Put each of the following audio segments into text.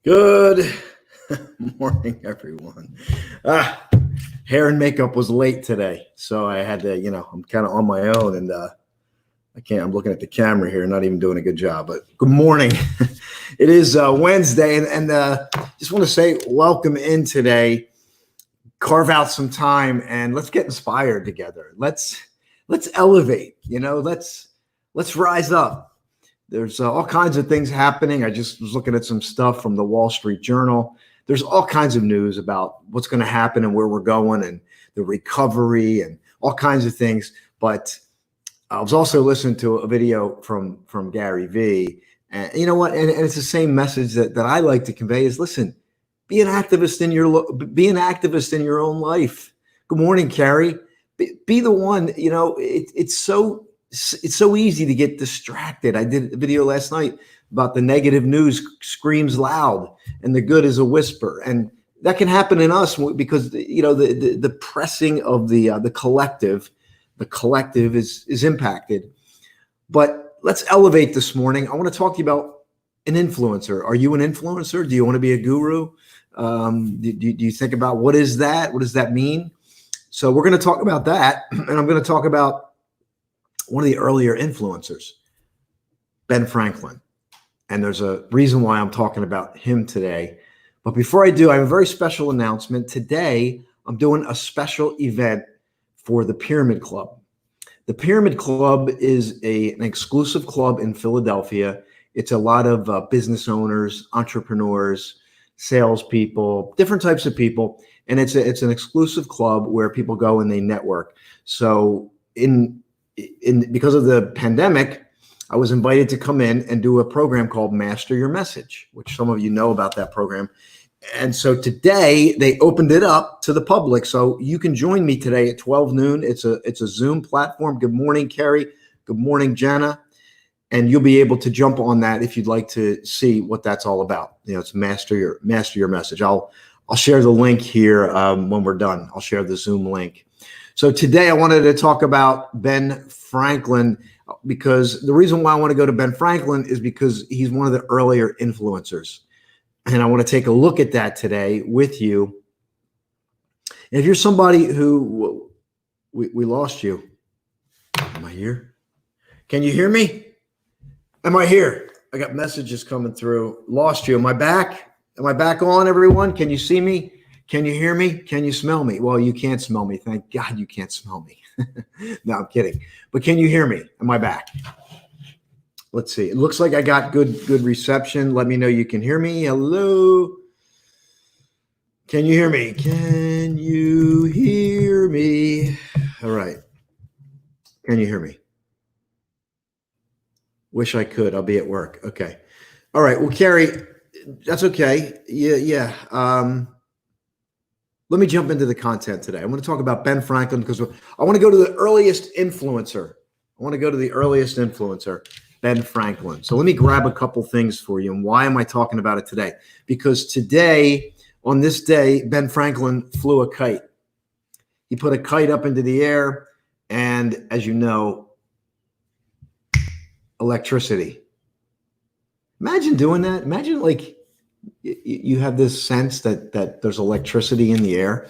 Good morning, everyone. Ah, Hair and makeup was late today, so I had to, I'm kind of on my own, and I can't. I'm looking at the camera here, not even doing a good job. But good morning. It is Wednesday, and just want to say welcome in today. Carve out some time and let's get inspired together. Let's elevate. Let's rise up. There's all kinds of things happening. I just was looking at some stuff from the Wall Street Journal. There's all kinds of news about what's going to happen and where we're going and the recovery and all kinds of things. But I was also listening to a video from Gary Vee. And you know what? And it's the same message that I like to convey is, listen, be an activist in your own life. Good morning, Carrie. Be the one. It's so easy to get distracted. I did a video last night about the negative news screams loud and the good is a whisper. And that can happen in us because, the pressing of the collective is impacted. But let's elevate this morning. I want to talk to you about an influencer. Are you an influencer? Do you want to be a guru? Do you think about what is that? What does that mean? So we're going to talk about that. And I'm going to talk about one of the earlier influencers, Ben Franklin. And there's a reason why I'm talking about him today. But before I do, I have a very special announcement. Today, I'm doing a special event for the Pyramid Club. The Pyramid Club is an exclusive club in Philadelphia. It's a lot of business owners, entrepreneurs, salespeople, different types of people. And it's an exclusive club where people go and they network. So because of the pandemic, I was invited to come in and do a program called Master Your Message, which some of you know about that program. And so today they opened it up to the public. So you can join me today at 12 noon. It's a Zoom platform. Good morning, Carrie. Good morning, Jenna. And you'll be able to jump on that if you'd like to see what that's all about. It's Master Your Message. I'll share the link here when we're done. I'll share the Zoom link. So today I wanted to talk about Ben Franklin because the reason why I want to go to Ben Franklin is because he's one of the earlier influencers. And I want to take a look at that today with you. And if you're somebody who, we lost you. Am I here? Can you hear me? Am I here? I got messages coming through. Lost you. Am I back? Am I back on, everyone? Can you see me? Can you hear me? Can you smell me? Well, you can't smell me. Thank God you can't smell me. No, I'm kidding. But can you hear me? Am I back? Let's see. It looks like I got good reception. Let me know you can hear me. Hello. Can you hear me? Can you hear me? All right. Can you hear me? Wish I could. I'll be at work. Okay. All right. Well, Carrie, that's okay. Yeah. Let me jump into the content today. I want to talk about Ben Franklin because I want to go to the earliest influencer. Ben Franklin. So let me grab a couple things for you. And why am I talking about it today? Because today, on this day, Ben Franklin flew a kite. He put a kite up into the air. And as you know, electricity. Imagine doing that. Imagine like you have this sense that there's electricity in the air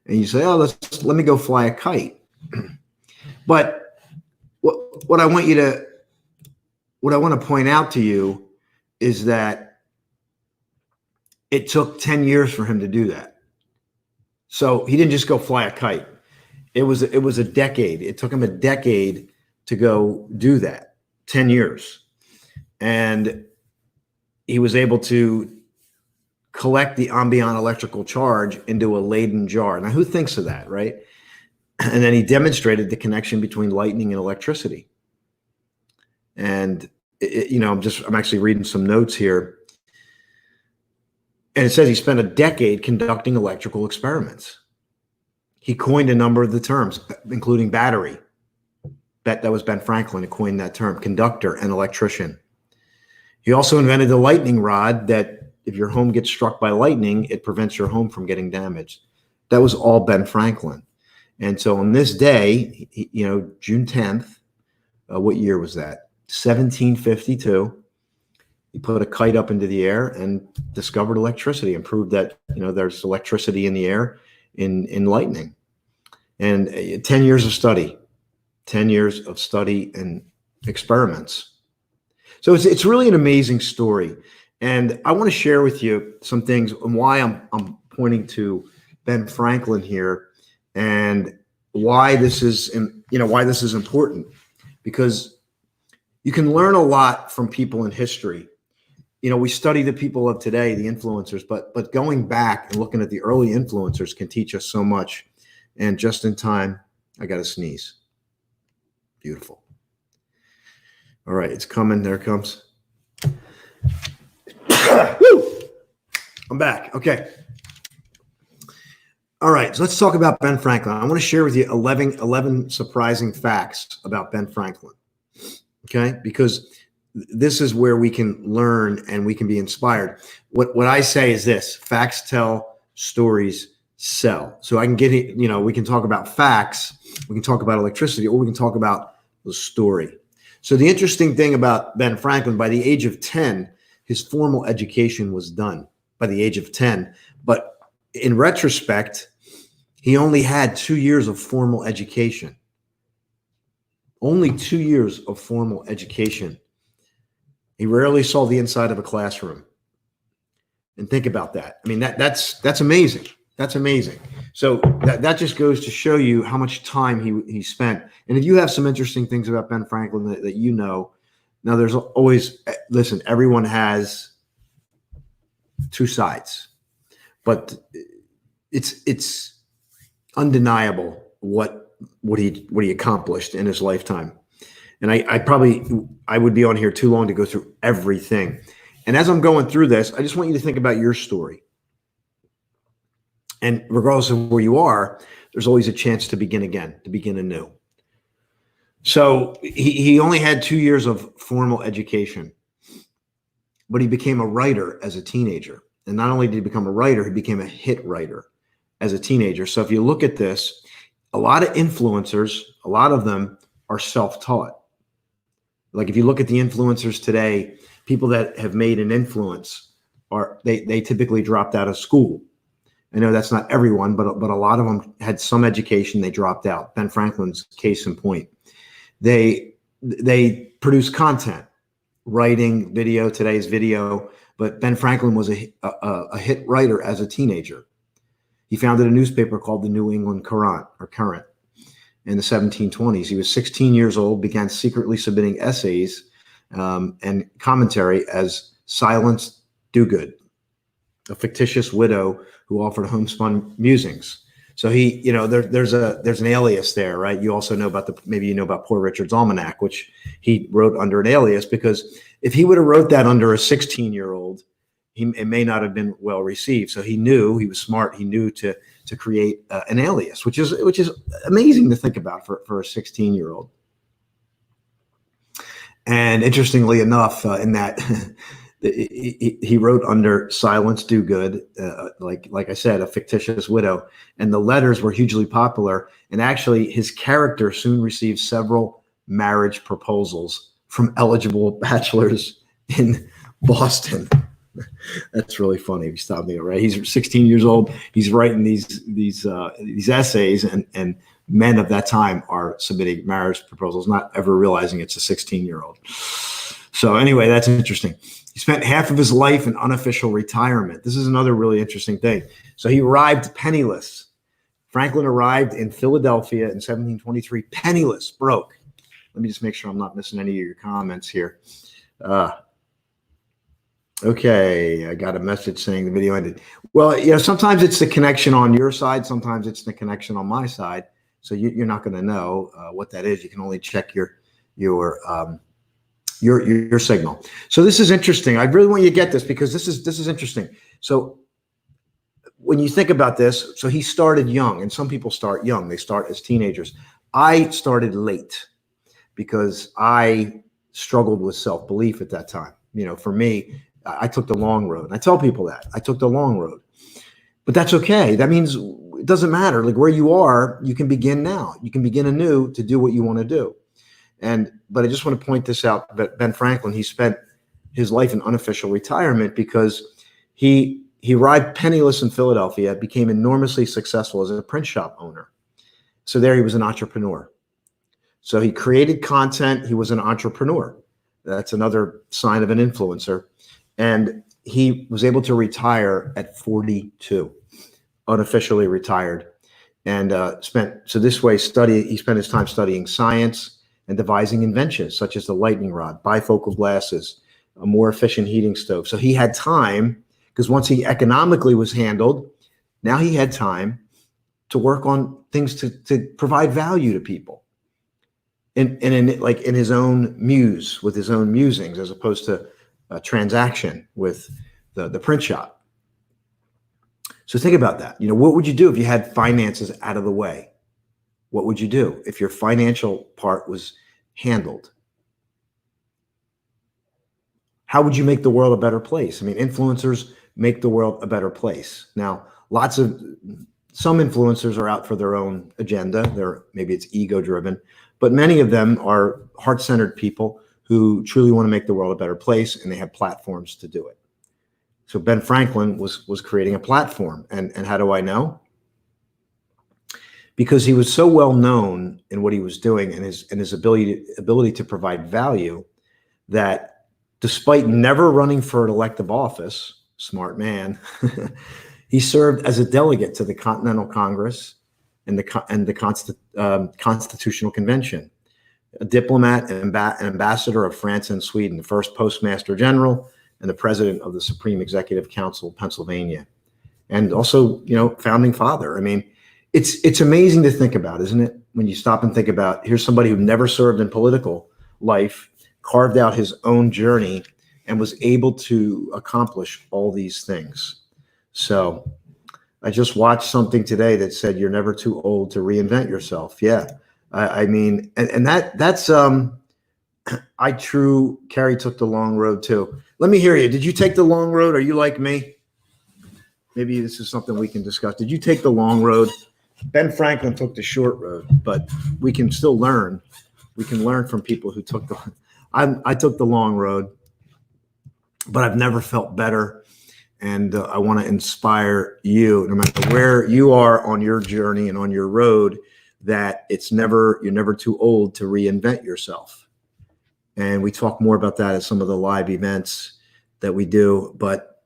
and you say, oh, let me go fly a kite. But what I want to point out to you is that it took 10 years for him to do that. So he didn't just go fly a kite. It was a decade. It took him a decade to go do that, 10 years. And he was able to collect the ambient electrical charge into a Leyden jar. Now, who thinks of that, right? And then he demonstrated the connection between lightning and electricity. And I'm actually reading some notes here. And it says he spent a decade conducting electrical experiments. He coined a number of the terms, including battery. That was Ben Franklin who coined that term, conductor and electrician. He also invented the lightning rod that if your home gets struck by lightning, it prevents your home from getting damaged. That was all Ben Franklin. And so on this day, June 10th, what year was that? 1752. He put a kite up into the air and discovered electricity and proved that, there's electricity in the air in lightning. And 10 years of study, 10 years of study and experiments. So it's really an amazing story. And I want to share with you some things and why I'm pointing to Ben Franklin here and why this is, why this is important, because you can learn a lot from people in history. We study the people of today, the influencers, but going back and looking at the early influencers can teach us so much. And just in time, I got to sneeze. Beautiful. All right, it's coming. There it comes. I'm back. Okay. All right, so let's talk about Ben Franklin. I want to share with you 11 surprising facts about Ben Franklin. Okay, because this is where we can learn and we can be inspired. What I say is this: facts tell, stories sell. So I can get it, we can talk about facts, we can talk about electricity, or we can talk about the story. So the interesting thing about Ben Franklin, by the age of 10, his formal education was done by the age of 10. But in retrospect, he only had 2 years of formal education. Only 2 years of formal education. He rarely saw the inside of a classroom. And think about that. I mean, that's amazing. That's amazing. So that just goes to show you how much time he spent. And if you have some interesting things about Ben Franklin that now there's always, listen, everyone has two sides, but it's undeniable what he accomplished in his lifetime. And I would be on here too long to go through everything. And as I'm going through this, I just want you to think about your story. And regardless of where you are, there's always a chance to begin again, to begin anew. So he only had 2 years of formal education, but he became a writer as a teenager. And not only did he become a writer, he became a hit writer as a teenager. So if you look at this, a lot of influencers, a lot of them are self-taught. Like if you look at the influencers today, people that have made an influence they typically dropped out of school. I know that's not everyone, but a lot of them had some education. They dropped out. Ben Franklin's case in point. They produce content, writing, video. Today's video, but Ben Franklin was a hit writer as a teenager. He founded a newspaper called the New England Courant in the 1720s. He was 16 years old, began secretly submitting essays and commentary as Silence Dogood, a fictitious widow who offered homespun musings. So there's an alias there, right? You also know about Poor Richard's Almanac, which he wrote under an alias, because if he would have wrote that under a 16-year-old, it may not have been well received. So he was smart. He knew to create an alias, which is amazing to think about for a 16-year-old. And interestingly enough, in that he wrote under Silence Dogood, like I said, a fictitious widow, and the letters were hugely popular. And actually, his character soon received several marriage proposals from eligible bachelors in Boston. That's really funny. If you stop me, right? He's 16 years old. He's writing these essays, and men of that time are submitting marriage proposals, not ever realizing it's a 16-year-old. So anyway, that's interesting. He spent half of his life in unofficial retirement. This is another really interesting thing. So he arrived penniless. Franklin arrived in Philadelphia in 1723, penniless, broke. Let me just make sure I'm not missing any of your comments here. Okay, I got a message saying the video ended. Well, sometimes it's the connection on your side. Sometimes it's the connection on my side. So you're not going to know what that is. You can only check your signal. So this is interesting. I really want you to get this, because this is interesting. So when you think about this, so he started young, and some people start young. They start as teenagers. I started late because I struggled with self-belief at that time. For me, I took the long road. And I tell people that. I took the long road. But that's okay. That means it doesn't matter. Like where you are, you can begin now. You can begin anew to do what you want to do. But I just want to point this out that Ben Franklin, he spent his life in unofficial retirement because he arrived penniless in Philadelphia, became enormously successful as a print shop owner. So there he was an entrepreneur. So he created content. He was an entrepreneur. That's another sign of an influencer. And he was able to retire at 42, unofficially retired, and he spent his time studying science and devising inventions such as the lightning rod, bifocal glasses, a more efficient heating stove. So he had time, because once he economically was handled, now he had time to work on things to provide value to people. And in his own muse, with his own musings, as opposed to a transaction with the print shop. So think about that. What would you do if you had finances out of the way? What would you do if your financial part was handled? How would you make the world a better place? I mean, influencers make the world a better place. Now, some influencers are out for their own agenda. Maybe it's ego driven, but many of them are heart-centered people who truly want to make the world a better place, and they have platforms to do it. So Ben Franklin was creating a platform. And how do I know? Because he was so well known in what he was doing and his ability to provide value, that despite never running for an elective office, smart man, he served as a delegate to the Continental Congress and the Constitutional Convention, a diplomat and an ambassador of France and Sweden, the first postmaster general, and the president of the Supreme Executive Council of Pennsylvania, and also, founding father. I mean, it's amazing to think about, isn't it? When you stop and think about, here's somebody who never served in political life, carved out his own journey, and was able to accomplish all these things. So I just watched something today that said, you're never too old to reinvent yourself. Yeah. I mean, and that's, Carrie took the long road too. Let me hear you. Did you take the long road? Are you like me? Maybe this is something we can discuss. Did you take the long road? Ben Franklin took the short road, but we can still learn. We can learn from people who took I took the long road, but I've never felt better. And I want to inspire you, no matter where you are on your journey and on your road, that you're never too old to reinvent yourself. And we talk more about that at some of the live events that we do. But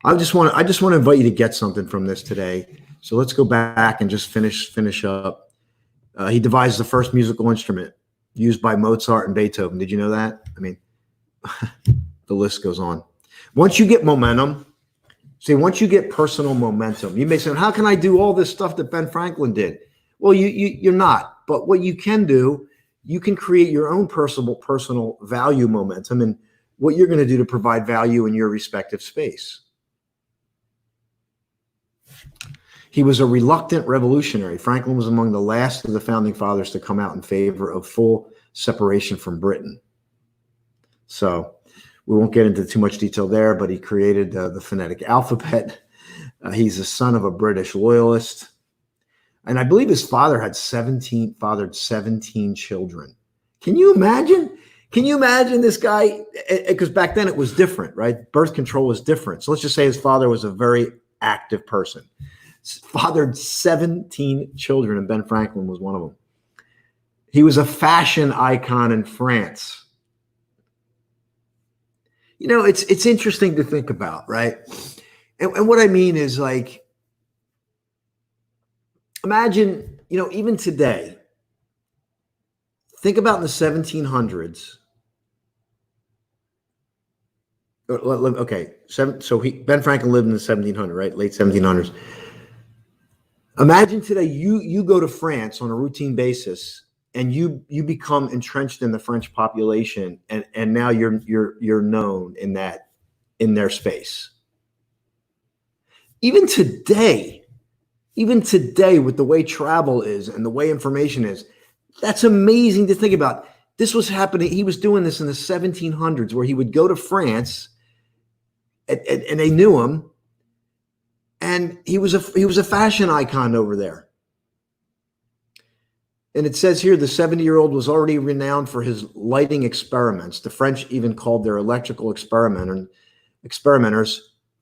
I just want to invite you to get something from this today. So let's go back and just finish up. He devised the first musical instrument used by Mozart and Beethoven. Did you know that? I mean, the list goes on. Once you get momentum, once you get personal momentum, you may say, how can I do all this stuff that Ben Franklin did? Well, you're not. But what you can do, you can create your own personal value momentum and what you're going to do to provide value in your respective space. He was a reluctant revolutionary. Franklin was among the last of the founding fathers to come out in favor of full separation from Britain. So we won't get into too much detail there, but he created the phonetic alphabet. He's the son of a British loyalist. And I believe his father fathered 17 children. Can you imagine? Can you imagine this guy? Because back then it was different, right? Birth control was different. So let's just say his father was a very active person. Fathered 17 children, and Ben Franklin was one of them. He was a fashion icon in France. It's interesting to think about, right? And what I mean is, like, imagine, even today, think about in the 1700s. Okay, so Ben Franklin lived in the 1700s, right? Late 1700s. Imagine today you go to France on a routine basis and you become entrenched in the French population, and now you're known in their space. Even today, with the way travel is and the way information is, that's amazing to think about. This was happening. He was doing this in the 1700s, where he would go to France, and they knew him, and he was a fashion icon over there. And it says here the 70-year-old was already renowned for his lighting experiments. The French even called their electrical experimenters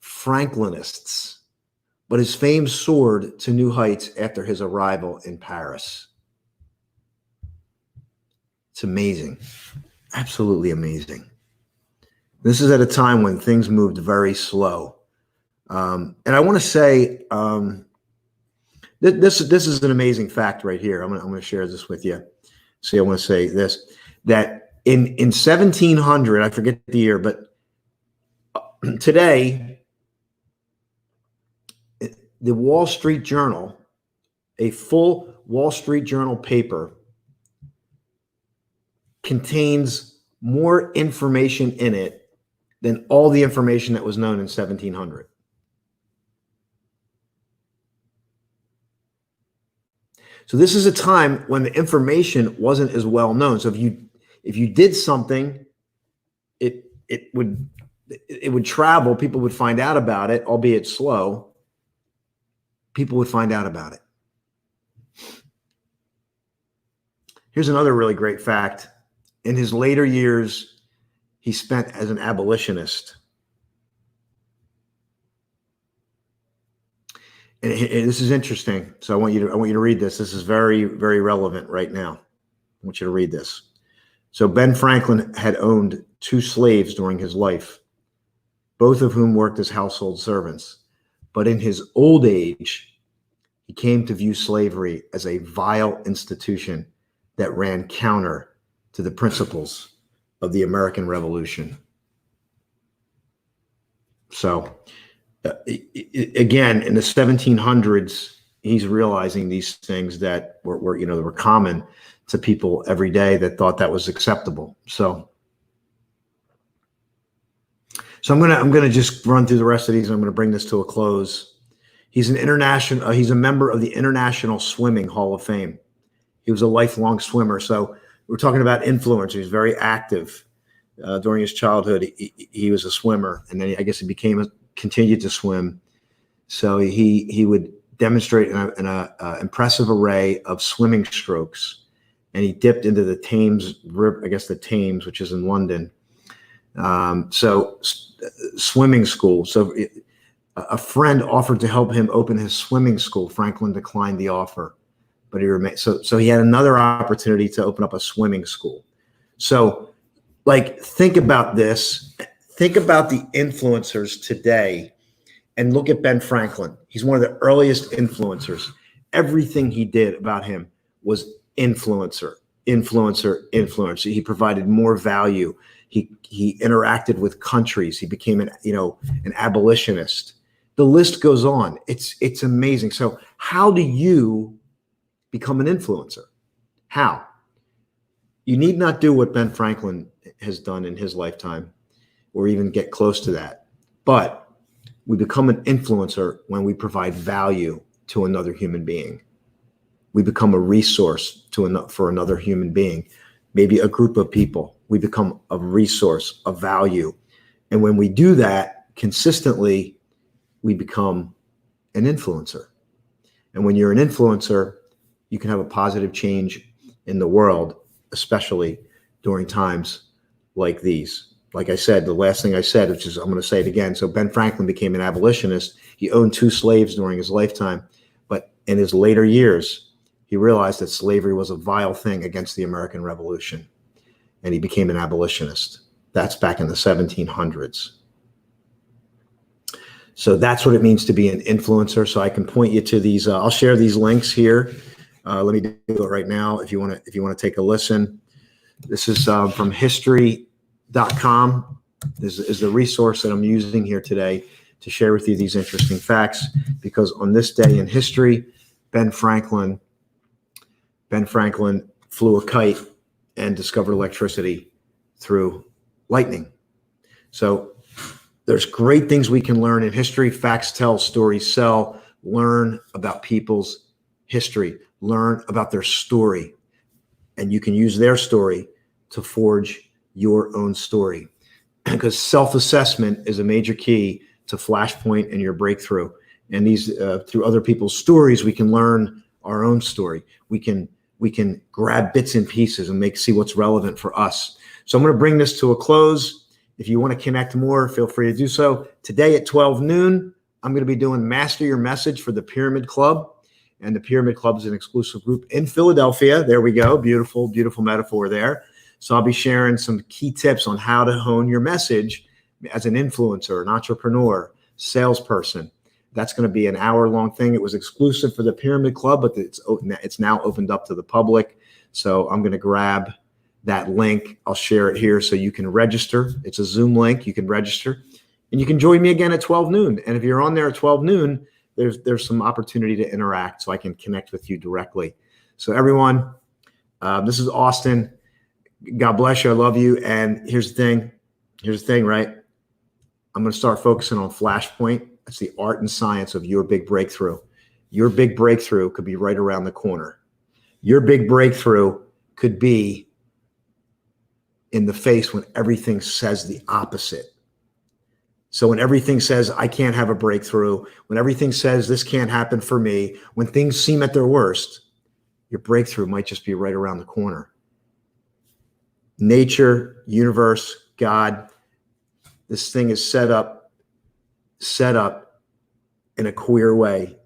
Franklinists. But his fame soared to new heights after his arrival in Paris. It's amazing. Absolutely amazing. This is at a time when things moved very slow. And I want to say this is an amazing fact right here. I'm going to share this with you. See, I want to say this, that in 1700, I forget the year, but today, the Wall Street Journal, a full Wall Street Journal paper, contains more information in it than all the information that was known in 1700. So this is a time when the information wasn't as well known. So if you did something, it would travel. People would find out about it, albeit slow. People would find out about it. Here's another really great fact. In his later years, he spent as an abolitionist. And this is interesting. So I want you to read this. This is very, very relevant right now. I want you to read this. So Ben Franklin had owned 2 slaves during his life, both of whom worked as household servants. But in his old age, he came to view slavery as a vile institution that ran counter to the principles of the American Revolution. So again, in the 1700s, he's realizing these things that were common to people every day that thought that was acceptable. So I'm gonna just run through the rest of these. I'm gonna bring this to a close. He's he's a member of the International Swimming Hall of Fame. He was a lifelong swimmer. So we're talking about influence. He was very active during his childhood. He was a swimmer, and then I guess he continued to swim. So he would demonstrate an impressive array of swimming strokes, and he dipped into the Thames River, I guess the Thames, which is in London. Swimming school. So a friend offered to help him open his swimming school. Franklin declined the offer, but he remained. So he had another opportunity to open up a swimming school. So, think about this. Think about the influencers today, and look at Ben Franklin. He's one of the earliest influencers. Everything he did about him was influencer. He provided more value. He interacted with countries. He became an abolitionist. The list goes on. It's amazing. So how do you become an influencer? How? You need not do what Ben Franklin has done in his lifetime, or even get close to that. But we become an influencer when we provide value to another human being. We become a resource for another human being, maybe a group of people. We become a resource, a value. And when we do that consistently, we become an influencer. And when you're an influencer, you can have a positive change in the world, especially during times like these. Like I said, the last thing I said, which is I'm going to say it again. So Ben Franklin became an abolitionist. He owned 2 slaves during his lifetime, but in his later years, he realized that slavery was a vile thing against the American Revolution, and he became an abolitionist. That's back in the 1700s. So that's what it means to be an influencer. So I can point you to these. I'll share these links here. Let me do it right now. If you want to take a listen. This is from history.com. This is the resource that I'm using here today to share with you these interesting facts, because on this day in history, Ben Franklin flew a kite and discovered electricity through lightning. So there's great things we can learn in history. Facts tell, stories sell. Learn about people's history. Learn about their story. And you can use their story to forge your own story. Because self-assessment is a major key to flashpoint and your breakthrough. And these through other people's stories, we can learn our own story. We can we can grab bits and pieces and see what's relevant for us. So I'm going to bring this to a close. If you want to connect more, feel free to do so. Today at 12 noon, I'm going to be doing Master Your Message for the Pyramid Club. And the Pyramid Club is an exclusive group in Philadelphia. There we go. Beautiful, beautiful metaphor there. So I'll be sharing some key tips on how to hone your message as an influencer, an entrepreneur, salesperson. That's going to be an hour-long thing. It was exclusive for the Pyramid Club, but it's now opened up to the public. So I'm going to grab that link. I'll share it here so you can register. It's a Zoom link. You can register. And you can join me again at 12 noon. And if you're on there at 12 noon, there's some opportunity to interact so I can connect with you directly. So everyone, this is Austin. God bless you. I love you. And here's the thing, right? I'm going to start focusing on Flashpoint. That's the art and science of your big breakthrough. Your big breakthrough could be right around the corner. Your big breakthrough could be in the face when everything says the opposite. So when everything says, I can't have a breakthrough, when everything says this can't happen for me, when things seem at their worst, your breakthrough might just be right around the corner. Nature, universe, God, this thing is set up in a queer way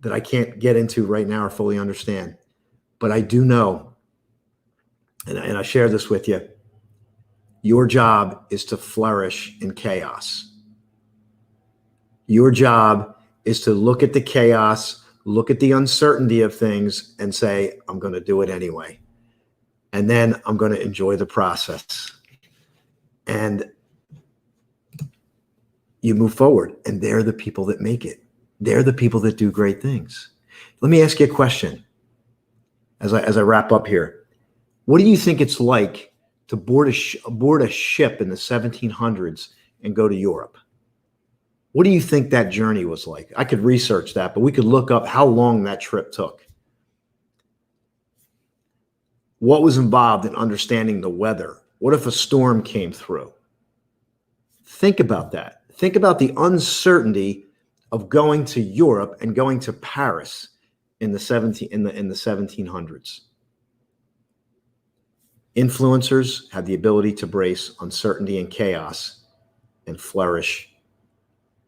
that I can't get into right now or fully understand. But I do know, and I share this with you, your job is to flourish in chaos. Your job is to look at the chaos, look at the uncertainty of things and say, I'm going to do it anyway. And then I'm going to enjoy the process. And you move forward, and they're the people that make it. They're the people that do great things. Let me ask you a question as I wrap up here. What do you think it's like to board a ship in the 1700s and go to Europe? What do you think that journey was like? I could research that, but we could look up how long that trip took. What was involved in understanding the weather? What if a storm came through? Think about that. Think about the uncertainty of going to Europe and going to Paris in the 1700s. Influencers have the ability to brace uncertainty and chaos and flourish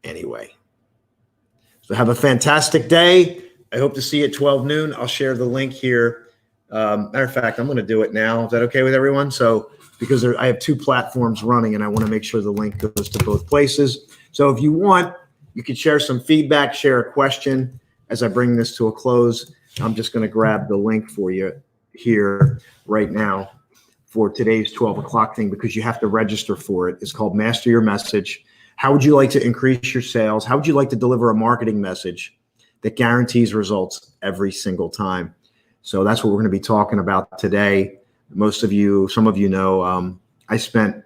anyway. So have a fantastic day. I hope to see you at 12 noon. I'll share the link here. Matter of fact, I'm going to do it now. Is that okay with everyone? So because I have two platforms running and I want to make sure the link goes to both places. So if you want, you can share some feedback, share a question as I bring this to a close. I'm just going to grab the link for you here right now for today's 12 o'clock thing because you have to register for it. It's called Master Your Message. How would you like to increase your sales? How would you like to deliver a marketing message that guarantees results every single time? So that's what we're going to be talking about today. Most of you, some of you know, I spent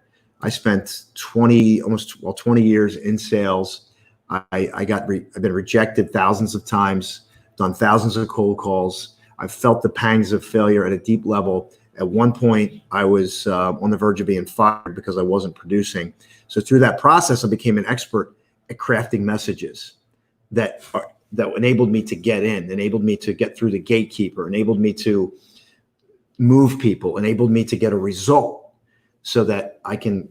20 years in sales. I've been rejected thousands of times, done thousands of cold calls. I've felt the pangs of failure at a deep level. At one point, I was on the verge of being fired because I wasn't producing. So through that process, I became an expert at crafting messages that enabled me to get in, enabled me to get through the gatekeeper, enabled me to move people, enabled me to get a result so that I can,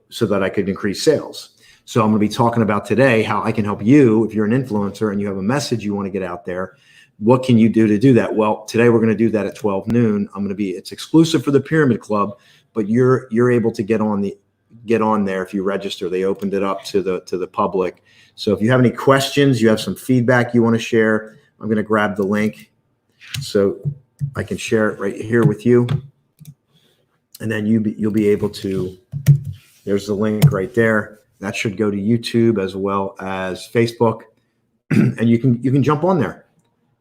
so that I could increase sales. So I'm going to be talking about today how I can help you if you're an influencer and you have a message you want to get out there. What can you do to do that? Well, today we're going to do that at 12 noon. It's exclusive for the Pyramid Club, but you're able to get on there if you register. They opened it up to the public. So if you have any questions, you have some feedback you want to share, I'm going to grab the link so I can share it right here with you. And then you'll be able to, there's the link right there. That should go to YouTube as well as Facebook. And you can jump on there.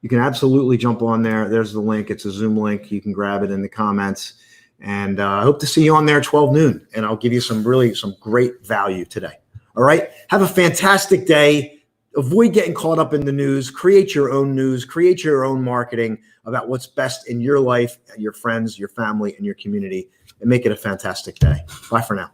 You can absolutely jump on there. There's the link. It's a Zoom link. You can grab it in the comments. And I hope to see you on there at 12 noon. And I'll give you some great value today. All right. Have a fantastic day. Avoid getting caught up in the news. Create your own news. Create your own marketing about what's best in your life, your friends, your family, and your community. And make it a fantastic day. Bye for now.